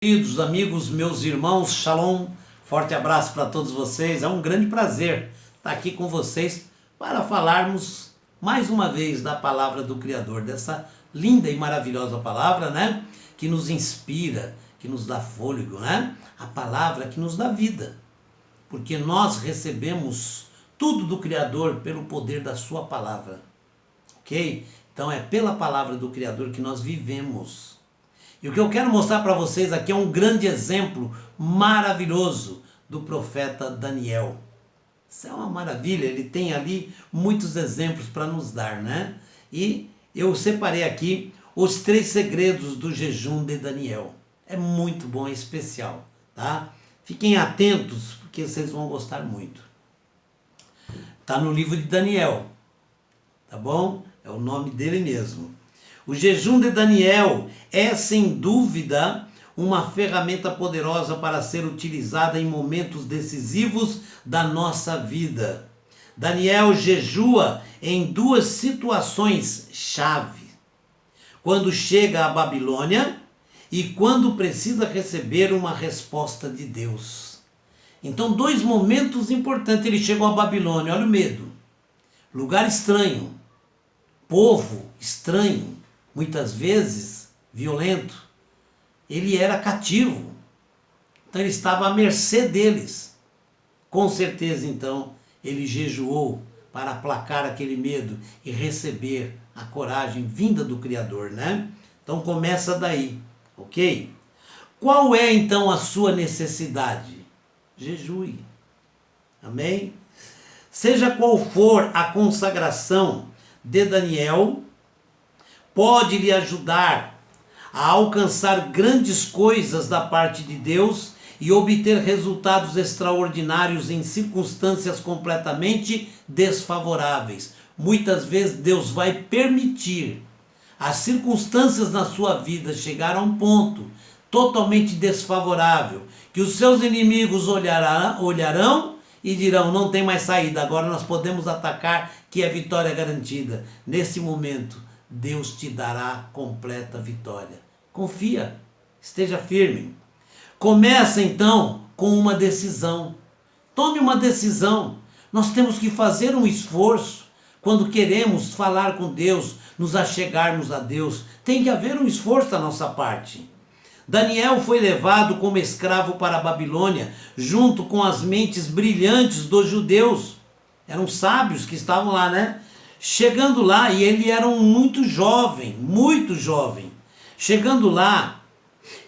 Queridos amigos, meus irmãos, Shalom, forte abraço para todos vocês. É um grande prazer estar aqui com vocês para falarmos mais uma vez da palavra do Criador, dessa linda e maravilhosa palavra, né? Que nos inspira, que nos dá fôlego, né? A palavra que nos dá vida, porque nós recebemos tudo do Criador pelo poder da sua palavra, ok? Então é pela palavra do Criador que nós vivemos. E o que eu quero mostrar para vocês aqui é um grande exemplo maravilhoso do profeta Daniel. Isso é uma maravilha, ele tem ali muitos exemplos para nos dar, né? E eu separei aqui os 3 segredos do jejum de Daniel. É muito bom, é especial, tá? Fiquem atentos, porque vocês vão gostar muito. Está no livro de Daniel, tá bom? É o nome dele mesmo. O jejum de Daniel é, sem dúvida, uma ferramenta poderosa para ser utilizada em momentos decisivos da nossa vida. Daniel jejua em 2 situações-chave: quando chega à Babilônia e quando precisa receber uma resposta de Deus. Então, 2 momentos importantes. Ele chegou à Babilônia, olha o medo. Lugar estranho, povo estranho, muitas vezes violento. Ele era cativo, então ele estava à mercê deles. Com certeza, então, ele jejuou para aplacar aquele medo e receber a coragem vinda do Criador, né? Então começa daí, ok? Qual é então a sua necessidade? Jejue, amém? Seja qual for a consagração de Daniel, pode lhe ajudar a alcançar grandes coisas da parte de Deus e obter resultados extraordinários em circunstâncias completamente desfavoráveis. Muitas vezes Deus vai permitir as circunstâncias na sua vida chegar a um ponto totalmente desfavorável, que os seus inimigos olharão e dirão: não tem mais saída, agora nós podemos atacar, que é vitória garantida. Nesse momento, Deus te dará completa vitória. Confia, esteja firme. Começa então com uma decisão. Tome uma decisão. Nós temos que fazer um esforço quando queremos falar com Deus, nos achegarmos a Deus. Tem que haver um esforço da nossa parte. Daniel foi levado como escravo para a Babilônia, junto com as mentes brilhantes dos judeus. Eram sábios que estavam lá, né? Chegando lá, e ele era muito jovem. Chegando lá,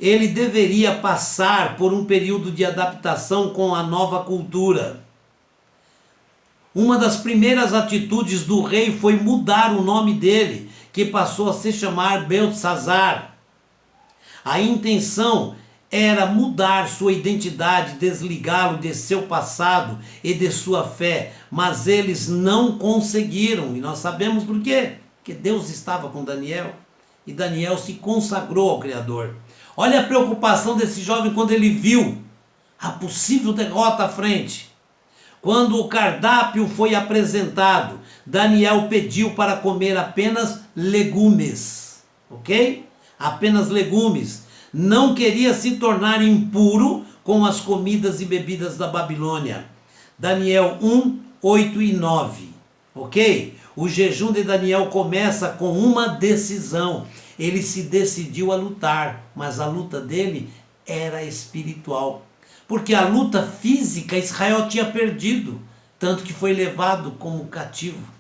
ele deveria passar por um período de adaptação com a nova cultura. Uma das primeiras atitudes do rei foi mudar o nome dele, que passou a se chamar Beltesazar. A intenção era mudar sua identidade, desligá-lo de seu passado e de sua fé, mas eles não conseguiram, e nós sabemos por quê? Porque Deus estava com Daniel, e Daniel se consagrou ao Criador. Olha a preocupação desse jovem quando ele viu a possível derrota à frente. Quando o cardápio foi apresentado, Daniel pediu para comer apenas legumes, ok? Apenas legumes. Não queria se tornar impuro com as comidas e bebidas da Babilônia. Daniel 1, 8 e 9, ok? O jejum de Daniel começa com uma decisão. Ele se decidiu a lutar, mas a luta dele era espiritual. Porque a luta física Israel tinha perdido, tanto que foi levado como cativo.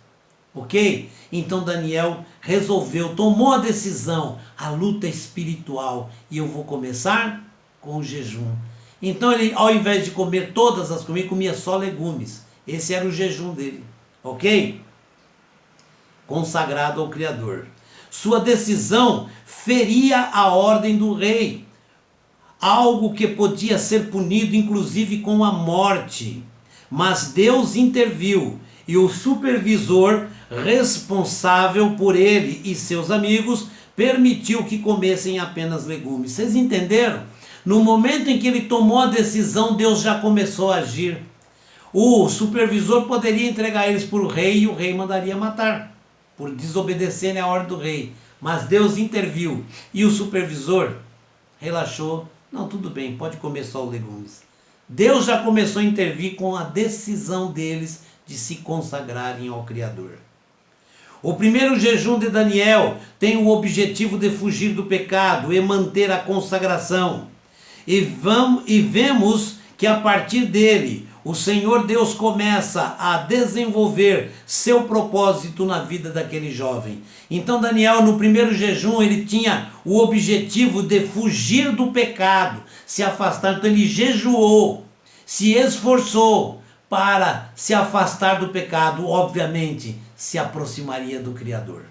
Ok? Então Daniel resolveu, tomou a decisão, a luta espiritual, e eu vou começar com o jejum. Então ele, ao invés de comer todas as comidas, comia só legumes. Esse era o jejum dele, ok? Consagrado ao Criador. Sua decisão feria a ordem do rei, algo que podia ser punido inclusive com a morte. Mas Deus interviu, e o supervisor responsável por ele e seus amigos permitiu que comessem apenas legumes. Vocês entenderam? No momento em que ele tomou a decisão, Deus já começou a agir. O supervisor poderia entregar eles para o rei e o rei mandaria matar, por desobedecerem a ordem do rei. Mas Deus interviu e o supervisor relaxou Não, tudo bem, pode comer só os legumes. Deus já começou a intervir com a decisão deles de se consagrarem ao Criador. O primeiro jejum de Daniel tem o objetivo de fugir do pecado e manter a consagração. E vemos que a partir dele, o Senhor Deus começa a desenvolver seu propósito na vida daquele jovem. Então Daniel, no primeiro jejum, ele tinha o objetivo de fugir do pecado, se afastar. Então ele jejuou, se esforçou para se afastar do pecado, obviamente se aproximaria do Criador.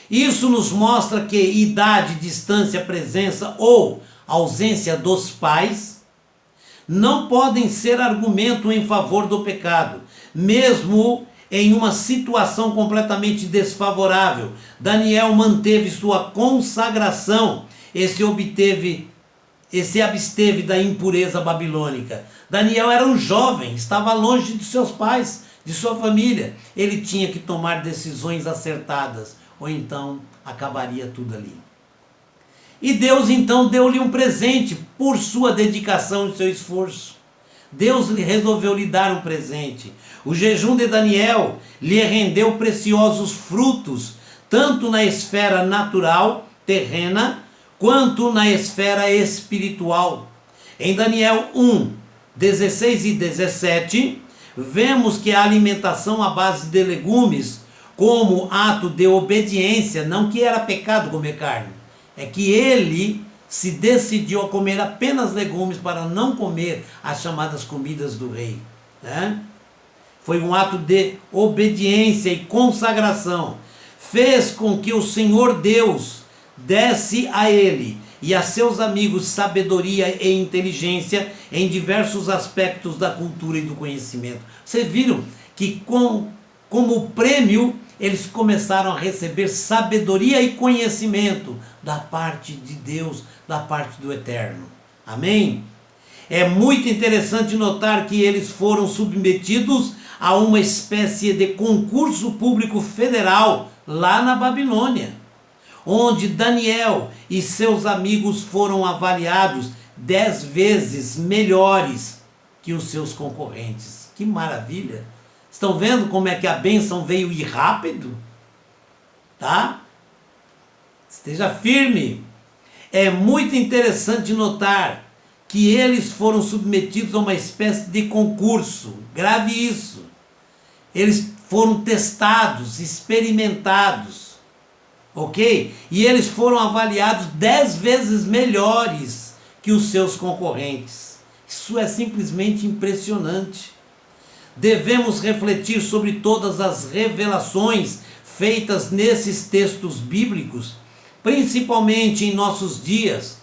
Isso nos mostra que idade, distância, presença ou ausência dos pais não podem ser argumento em favor do pecado, mesmo em uma situação completamente desfavorável. Daniel manteve sua consagração e se absteve da impureza babilônica. Daniel era um jovem, estava longe de seus pais, de sua família. Ele tinha que tomar decisões acertadas, ou então acabaria tudo ali. E Deus então deu-lhe um presente por sua dedicação e seu esforço. Deus resolveu lhe dar um presente. O jejum de Daniel lhe rendeu preciosos frutos, tanto na esfera natural, terrena, quanto na esfera espiritual. Em Daniel 1, 16 e 17, vemos que a alimentação à base de legumes, como ato de obediência, não que era pecado comer carne, é que ele se decidiu a comer apenas legumes para não comer as chamadas comidas do rei, né? Foi um ato de obediência e consagração. Fez com que o Senhor Deus desse a ele e a seus amigos sabedoria e inteligência em diversos aspectos da cultura e do conhecimento. Vocês viram que como prêmio eles começaram a receber sabedoria e conhecimento da parte de Deus, da parte do Eterno. Amém? É muito interessante notar que eles foram submetidos a uma espécie de concurso público federal lá na Babilônia, onde Daniel e seus amigos foram avaliados 10 vezes melhores que os seus concorrentes. Que maravilha! Estão vendo como é que a bênção veio ir rápido? Tá? Esteja firme. É muito interessante notar que eles foram submetidos a uma espécie de concurso. Grave isso. Eles foram testados, experimentados. Ok? E eles foram avaliados 10 vezes melhores que os seus concorrentes. Isso é simplesmente impressionante. Devemos refletir sobre todas as revelações feitas nesses textos bíblicos, principalmente em nossos dias,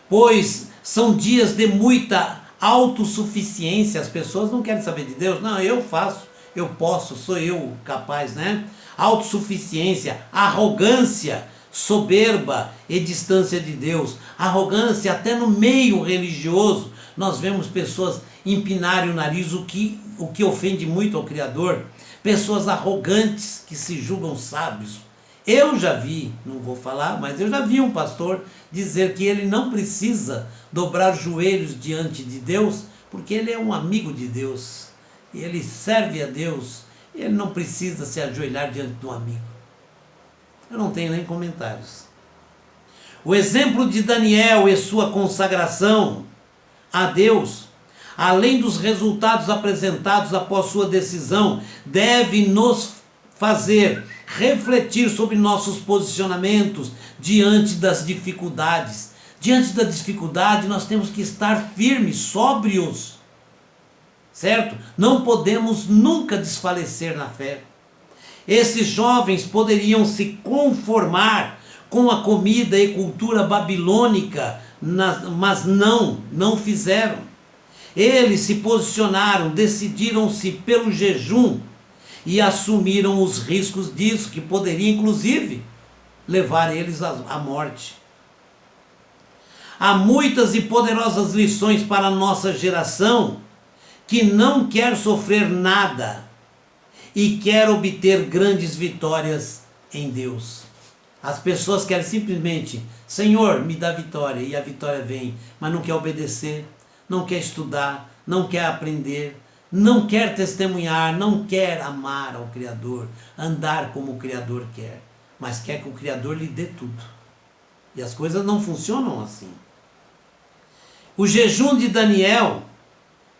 pois são dias de muita autossuficiência. As pessoas não querem saber de Deus. Não, eu faço, eu posso, sou eu capaz, né? Autossuficiência, arrogância, soberba e distância de Deus. Arrogância até no meio religioso. Nós vemos pessoas empinarem o nariz, o que ofende muito ao Criador. Pessoas arrogantes que se julgam sábios. Eu já vi, não vou falar, mas eu já vi um pastor dizer que ele não precisa dobrar os joelhos diante de Deus, porque ele é um amigo de Deus. E ele serve a Deus. Ele não precisa se ajoelhar diante de um amigo. Eu não tenho nem comentários. O exemplo de Daniel e sua consagração a Deus, além dos resultados apresentados após sua decisão, deve nos fazer refletir sobre nossos posicionamentos diante das dificuldades. Diante da dificuldade, nós temos que estar firmes, sóbrios, certo? Não podemos nunca desfalecer na fé. Esses jovens poderiam se conformar com a comida e cultura babilônica, mas não fizeram. Eles se posicionaram, decidiram-se pelo jejum e assumiram os riscos disso, que poderia inclusive levar eles à morte. Há muitas e poderosas lições para a nossa geração que não quer sofrer nada e quer obter grandes vitórias em Deus. As pessoas querem simplesmente, Senhor, me dá vitória, e a vitória vem, mas não quer obedecer, não quer estudar, não quer aprender, não quer testemunhar, não quer amar ao Criador, andar como o Criador quer, mas quer que o Criador lhe dê tudo. E as coisas não funcionam assim. O jejum de Daniel,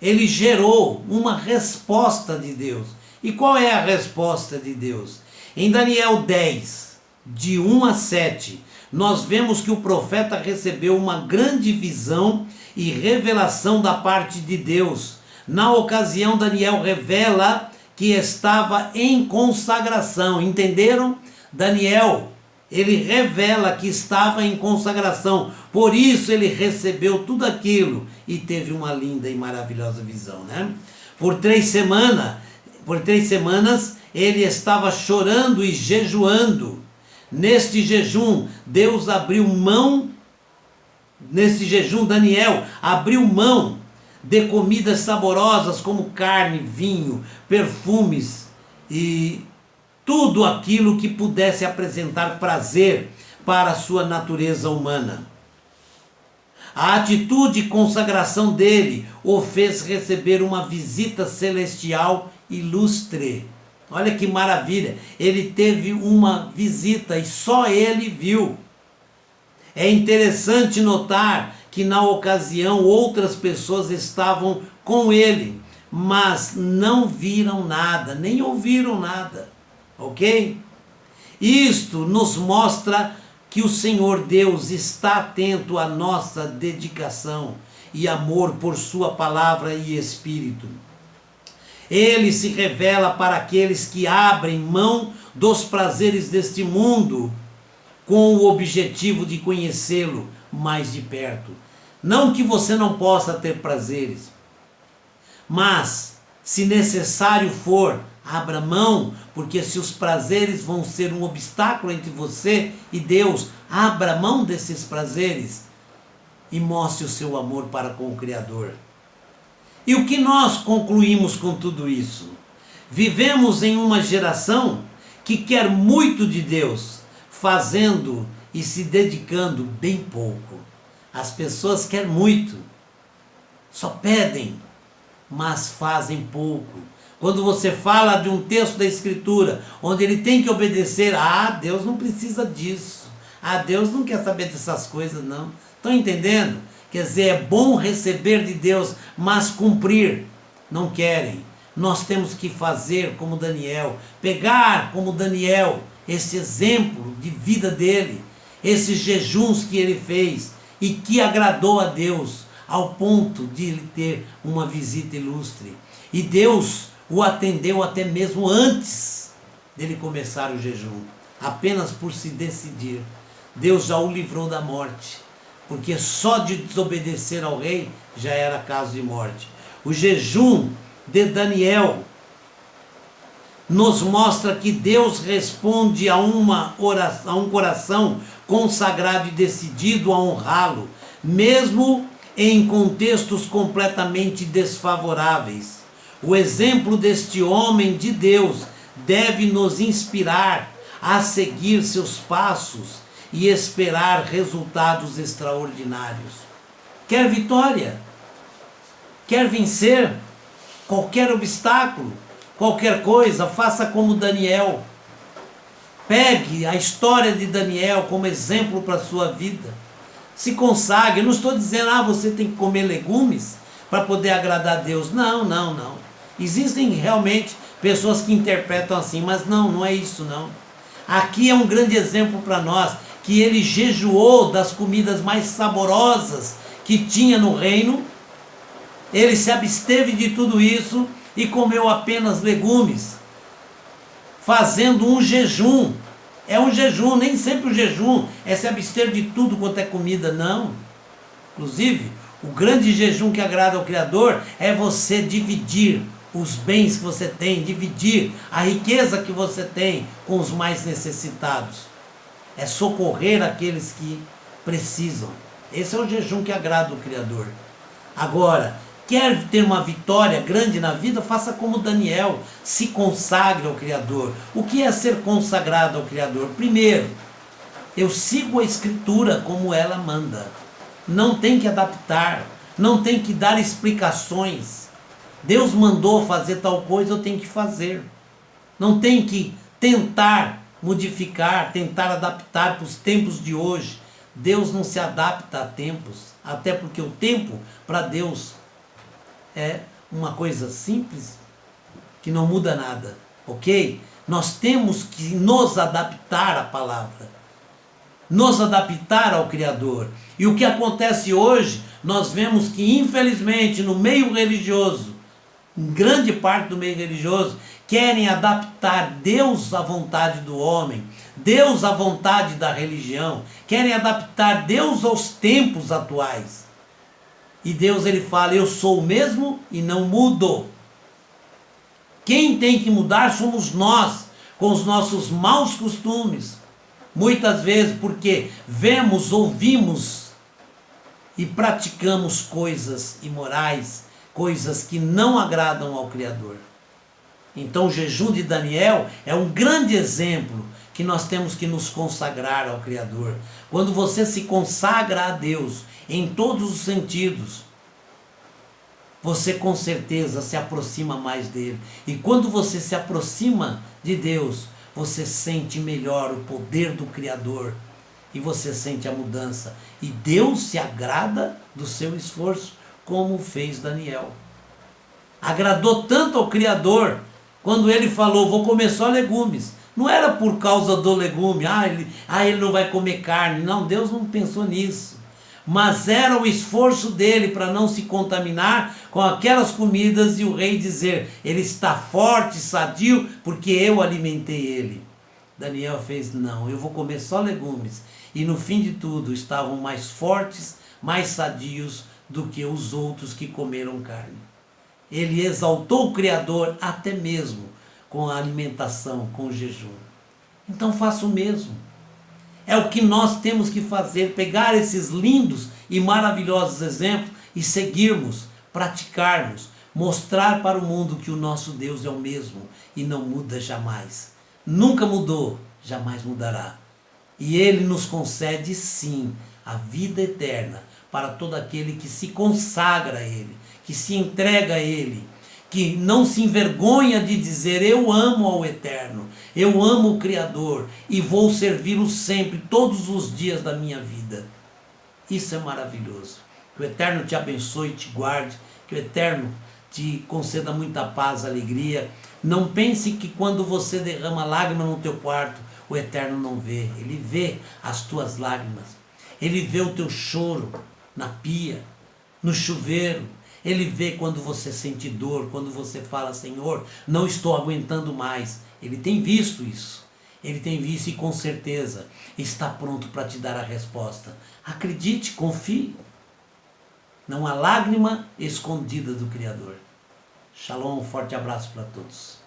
ele gerou uma resposta de Deus. E qual é a resposta de Deus? Em Daniel 10, de 1 a 7, nós vemos que o profeta recebeu uma grande visão e revelação da parte de Deus. Na ocasião, Daniel revela que estava em consagração. Entenderam? Daniel, ele revela que estava em consagração. Por isso ele recebeu tudo aquilo e teve uma linda e maravilhosa visão, né? Por 3 semanas ele estava chorando e jejuando. Neste jejum, Deus abriu mão, neste jejum, Daniel abriu mão de comidas saborosas como carne, vinho, perfumes e tudo aquilo que pudesse apresentar prazer para a sua natureza humana. A atitude e consagração dele o fez receber uma visita celestial ilustre. Olha que maravilha, ele teve uma visita e só ele viu. É interessante notar que na ocasião outras pessoas estavam com ele, mas não viram nada, nem ouviram nada, ok? Isto nos mostra que o Senhor Deus está atento à nossa dedicação e amor por sua palavra e Espírito. Ele se revela para aqueles que abrem mão dos prazeres deste mundo com o objetivo de conhecê-lo mais de perto. Não que você não possa ter prazeres, mas se necessário for, abra mão, porque se os prazeres vão ser um obstáculo entre você e Deus, abra mão desses prazeres e mostre o seu amor para com o Criador. E o que nós concluímos com tudo isso? Vivemos em uma geração que quer muito de Deus, fazendo e se dedicando bem pouco. As pessoas querem muito, só pedem, mas fazem pouco. Quando você fala de um texto da Escritura, onde ele tem que obedecer, Deus não precisa disso. Deus não quer saber dessas coisas, não. Estão entendendo? Quer dizer, é bom receber de Deus, mas cumprir não querem. Nós temos que fazer como Daniel, pegar como Daniel esse exemplo de vida dele, esses jejuns que ele fez e que agradou a Deus, ao ponto de ele ter uma visita ilustre. E Deus o atendeu até mesmo antes dele começar o jejum, apenas por se decidir. Deus já o livrou da morte, porque só de desobedecer ao rei já era caso de morte. O jejum de Daniel nos mostra que Deus responde a um coração consagrado e decidido a honrá-lo, mesmo em contextos completamente desfavoráveis. O exemplo deste homem de Deus deve nos inspirar a seguir seus passos e esperar resultados extraordinários. Quer vitória? Quer vencer qualquer obstáculo, qualquer coisa? Faça como Daniel. Pegue a história de Daniel como exemplo para a sua vida. Se consagre. Eu não estou dizendo, você tem que comer legumes para poder agradar a Deus. Não, não, não. Existem realmente pessoas que interpretam assim, mas não é isso não. Aqui é um grande exemplo para nós, que ele jejuou das comidas mais saborosas que tinha no reino. Ele se absteve de tudo isso e comeu apenas legumes, fazendo um jejum. É um jejum, nem sempre o jejum é se abster de tudo quanto é comida, não. Inclusive, o grande jejum que agrada ao Criador é você dividir os bens que você tem, dividir a riqueza que você tem com os mais necessitados. É socorrer aqueles que precisam. Esse é o jejum que agrada o Criador. Agora, quer ter uma vitória grande na vida? Faça como Daniel, se consagre ao Criador. O que é ser consagrado ao Criador? Primeiro, Eu sigo a Escritura como ela manda. Não tem que adaptar, não tem que dar explicações. Deus mandou fazer tal coisa, eu tenho que fazer. Não tem que tentar modificar, tentar adaptar para os tempos de hoje. Deus não se adapta a tempos, até porque o tempo para Deus é uma coisa simples, que não muda nada, ok? Nós temos que nos adaptar à palavra, nos adaptar ao Criador. E o que acontece hoje, nós vemos que infelizmente no meio religioso, em grande parte do meio religioso, querem adaptar Deus à vontade do homem, Deus à vontade da religião, querem adaptar Deus aos tempos atuais. E Deus, ele fala, eu sou o mesmo e não mudo. Quem tem que mudar somos nós, com os nossos maus costumes. Muitas vezes porque vemos, ouvimos e praticamos coisas imorais, coisas que não agradam ao Criador. Então o jejum de Daniel é um grande exemplo que nós temos que nos consagrar ao Criador. Quando você se consagra a Deus em todos os sentidos, você com certeza se aproxima mais dele. E quando você se aproxima de Deus, você sente melhor o poder do Criador e você sente a mudança. E Deus se agrada do seu esforço, como fez Daniel. Agradou tanto ao Criador, quando ele falou, vou comer só legumes. Não era por causa do legume, ele não vai comer carne. Não, Deus não pensou nisso. Mas era o esforço dele para não se contaminar com aquelas comidas e o rei dizer, ele está forte, sadio, porque eu alimentei ele. Daniel fez, não, eu vou comer só legumes. E no fim de tudo, estavam mais fortes, mais sadios do que os outros que comeram carne. Ele exaltou o Criador até mesmo com a alimentação, com o jejum. Então faça o mesmo. É o que nós temos que fazer, pegar esses lindos e maravilhosos exemplos e seguirmos, praticarmos, mostrar para o mundo que o nosso Deus é o mesmo e não muda jamais. Nunca mudou, jamais mudará. E Ele nos concede sim a vida eterna para todo aquele que se consagra a Ele, que se entrega a Ele, que não se envergonha de dizer, eu amo ao Eterno, eu amo o Criador e vou servi-lo sempre, todos os dias da minha vida. Isso é maravilhoso. Que o Eterno te abençoe e te guarde, que o Eterno te conceda muita paz, alegria. Não pense que quando você derrama lágrima no teu quarto, o Eterno não vê. Ele vê as tuas lágrimas. Ele vê o teu choro na pia, no chuveiro. Ele vê quando você sente dor, quando você fala, Senhor, não estou aguentando mais. Ele tem visto isso. Ele tem visto e com certeza está pronto para te dar a resposta. Acredite, confie. Não há lágrima escondida do Criador. Shalom, um forte abraço para todos.